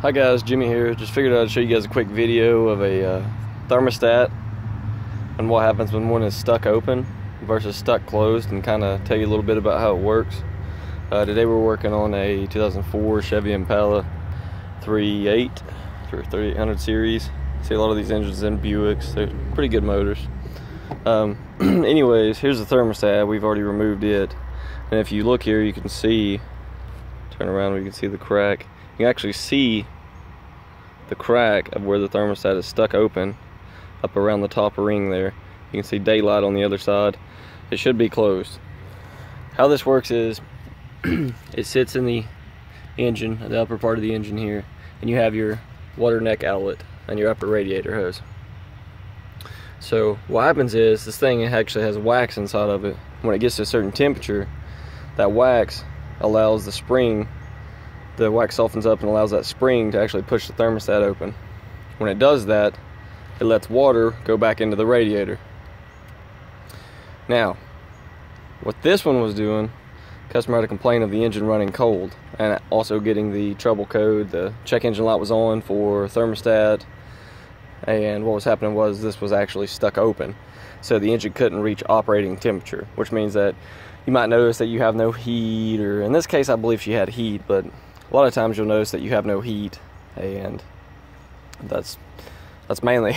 Hi guys, Jimmy here. Just figured I'd show you guys a quick video of a thermostat and what happens when one is stuck open versus stuck closed, and kind of tell you a little bit about how it works. Today we're working on a 2004 Chevy Impala 3800 series. See a lot of these engines in Buicks. They're pretty good motors. Anyways, here's the thermostat. We've already removed it, and if you look here, you can see, turn around, you can see the crack. You can actually see the crack of where the thermostat is stuck open up around the top ring there. You can see daylight on the other side. It should be closed. How this works is it sits in the engine, the upper part of the engine here, and you have your water neck outlet and your upper radiator hose. So what happens is this thing actually has wax inside of it. When it gets to a certain temperature, that wax allows the wax softens up and allows that spring to actually push the thermostat open. When it does that, it lets water go back into the radiator. Now, what this one was doing, customer had a complaint of the engine running cold and also getting the trouble code. The check engine light was on for thermostat, and what was happening was this was actually stuck open, so the engine couldn't reach operating temperature, which means that you might notice that you have no heat, or in this case I believe she had heat, but a lot of times you'll notice that you have no heat, and that's mainly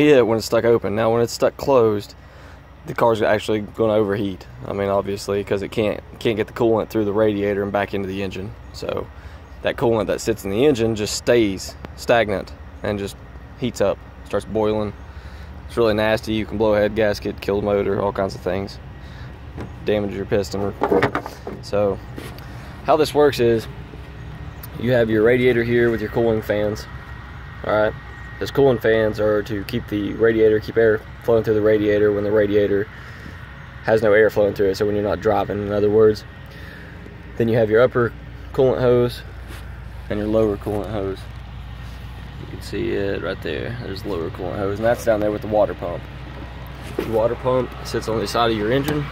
it when it's stuck open. Now when it's stuck closed, the car's actually going to overheat. I mean, obviously, because it can't get the coolant through the radiator and back into the engine. So that coolant that sits in the engine just stays stagnant and just heats up, starts boiling. It's really nasty. You can blow a head gasket, kill the motor, all kinds of things, damage your piston. So how this works is you have your radiator here with your cooling fans. Alright, those cooling fans are to keep the radiator, keep air flowing through the radiator when the radiator has no air flowing through it, so when you're not driving, in other words. Then you have your upper coolant hose and your lower coolant hose. You can see it right there. There's the lower coolant hose, and that's down there with the water pump. The water pump sits on the side of your engine.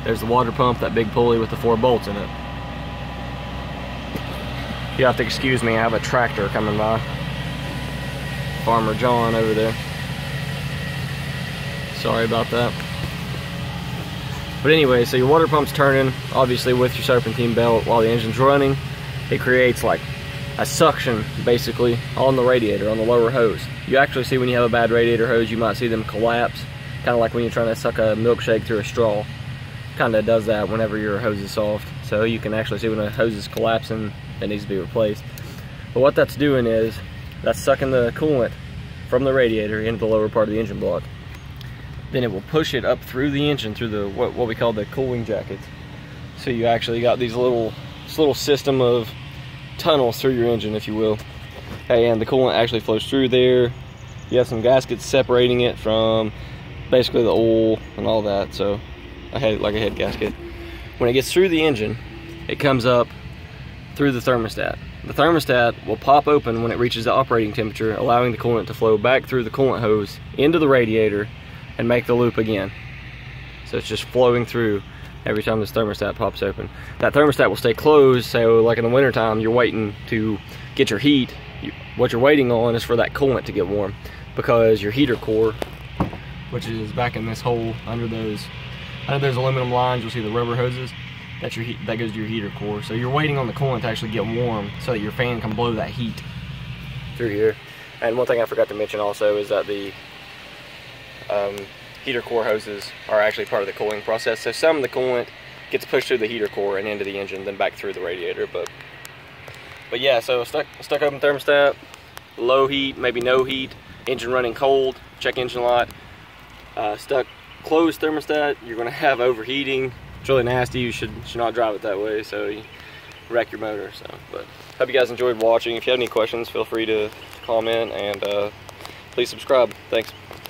There's the water pump, that big pulley with the 4 bolts in it. You have to excuse me, I have a tractor coming by. Farmer John over there. Sorry about that. But anyway, so your water pump's turning, obviously with your serpentine belt while the engine's running. It creates like a suction, basically, on the radiator, on the lower hose. You actually see when you have a bad radiator hose, you might see them collapse. Kind of like when you're trying to suck a milkshake through a straw. Kind of does that whenever your hose is soft. So you can actually see when a hose is collapsing, it needs to be replaced. But what that's doing is that's sucking the coolant from the radiator into the lower part of the engine block. Then it will push it up through the engine, through the what we call the cooling jackets. So you actually got this little system of tunnels through your engine, if you will. And the coolant actually flows through there. You have some gaskets separating it from basically the oil and all that. So like a head gasket. When it gets through the engine, it comes up through the thermostat. The thermostat will pop open when it reaches the operating temperature, allowing the coolant to flow back through the coolant hose into the radiator and make the loop again. So it's just flowing through every time this thermostat pops open. That thermostat will stay closed, so like in the winter time, you're waiting to get your heat. What you're waiting on is for that coolant to get warm, because your heater core, which is back in this hole under those aluminum lines, you'll see the rubber hoses. That goes to your heater core. So you're waiting on the coolant to actually get warm so that your fan can blow that heat through here. And one thing I forgot to mention also is that the heater core hoses are actually part of the cooling process. So some of the coolant gets pushed through the heater core and into the engine, then back through the radiator. But yeah, so stuck open thermostat, low heat, maybe no heat, engine running cold, check engine light. Stuck closed thermostat, you're going to have overheating. It's really nasty. You should not drive it that way, so you wreck your motor. So, but hope you guys enjoyed watching. If you have any questions, feel free to comment, and please subscribe. Thanks.